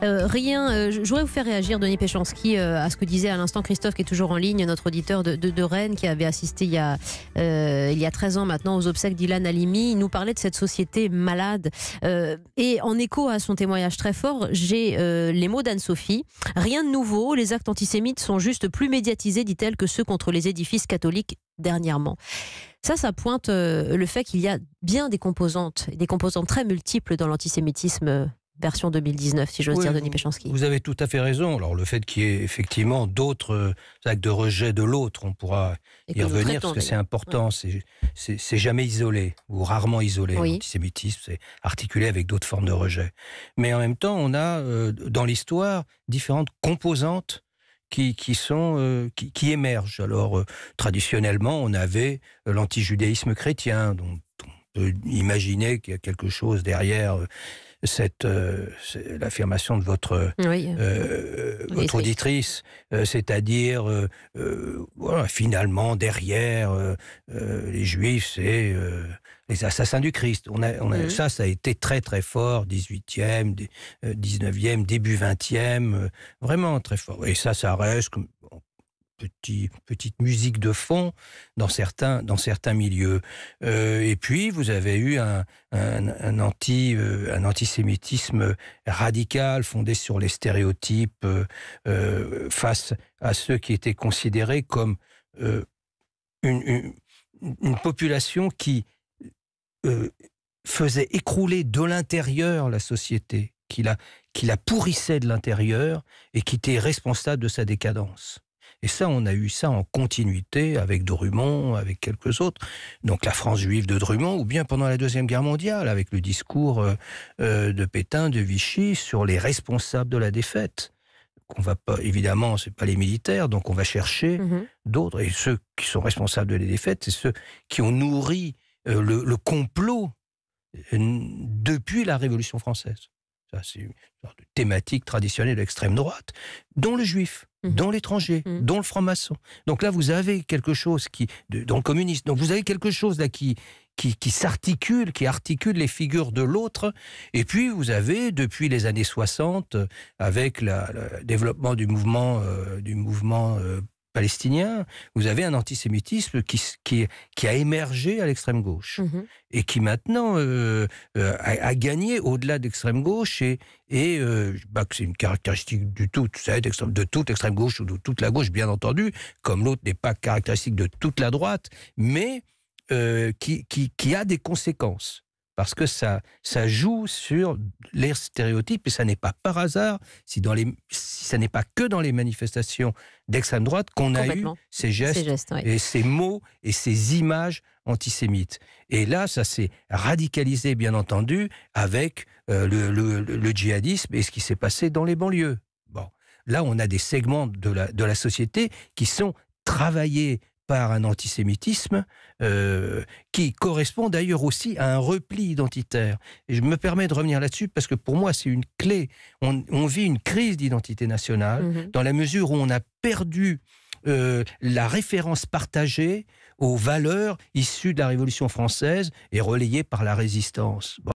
Je voudrais vous faire réagir, Denis Péchanski, à ce que disait à l'instant Christophe, qui est toujours en ligne, notre auditeur de Rennes, qui avait assisté il y a 13 ans maintenant aux obsèques d'Ilan Halimi. Il nous parlait de cette société malade. Et en écho à son témoignage très fort, j'ai les mots d'Anne-Sophie. Rien de nouveau, les actes antisémites sont juste plus médiatisés, dit-elle, que ceux contre les édifices catholiques dernièrement. Ça pointe le fait qu'il y a bien des composantes très multiples dans l'antisémitisme version 2019, si j'ose dire, Denis Péchanski. Vous avez tout à fait raison. Alors le fait qu'il y ait effectivement d'autres actes de rejet de l'autre, on pourra y revenir parce que c'est important. Ouais. C'est jamais isolé ou rarement isolé. Oui. L'antisémitisme, c'est articulé avec d'autres formes de rejet. Mais en même temps, on a dans l'histoire différentes composantes qui émergent. Alors traditionnellement, on avait l'antijudéisme chrétien, dont on peut imaginer qu'il y a quelque chose derrière l'affirmation de votre auditrice, c'est-à-dire finalement derrière les Juifs, c'est les assassins du Christ. Ça a été très très fort, 18e, 19e, début 20e, vraiment très fort. Et ça reste comme petite musique de fond dans certains milieux. Et puis, vous avez eu un antisémitisme radical, fondé sur les stéréotypes, face à ceux qui étaient considérés comme une population qui faisait écrouler de l'intérieur la société, qui la pourrissait de l'intérieur et qui était responsable de sa décadence. Et ça, on a eu ça en continuité avec Drummond, avec quelques autres. Donc la France juive de Drummond, ou bien pendant la Deuxième Guerre mondiale, avec le discours de Pétain, de Vichy, sur les responsables de la défaite. On va pas, évidemment, c'est pas les militaires, donc on va chercher d'autres. Et ceux qui sont responsables de la défaite, c'est ceux qui ont nourri le complot depuis la Révolution française. Ça, c'est une sorte de thématique traditionnelle de l'extrême droite, dont le juif, dont l'étranger, dont le franc-maçon. Donc là, vous avez quelque chose dont le communiste. Donc vous avez quelque chose là qui s'articule, qui articule les figures de l'autre. Et puis vous avez, depuis les années 60, avec le développement du mouvement palestinien, vous avez un antisémitisme qui a émergé à l'extrême gauche et qui maintenant a gagné au-delà de l'extrême gauche et que c'est une caractéristique de toute l'extrême gauche ou de toute la gauche, bien entendu, comme l'autre n'est pas caractéristique de toute la droite, mais qui a des conséquences. Parce que ça joue sur les stéréotypes, et ça n'est pas par hasard, si ça n'est pas que dans les manifestations d'extrême droite qu'on a eu ces gestes et ces mots et ces images antisémites. Et là, ça s'est radicalisé, bien entendu, avec le djihadisme et ce qui s'est passé dans les banlieues. Bon, là, on a des segments de la société qui sont travaillés par un antisémitisme qui correspond d'ailleurs aussi à un repli identitaire. Et je me permets de revenir là-dessus parce que pour moi, c'est une clé. On vit une crise d'identité nationale dans la mesure où on a perdu la référence partagée aux valeurs issues de la Révolution française et relayées par la résistance. Bon.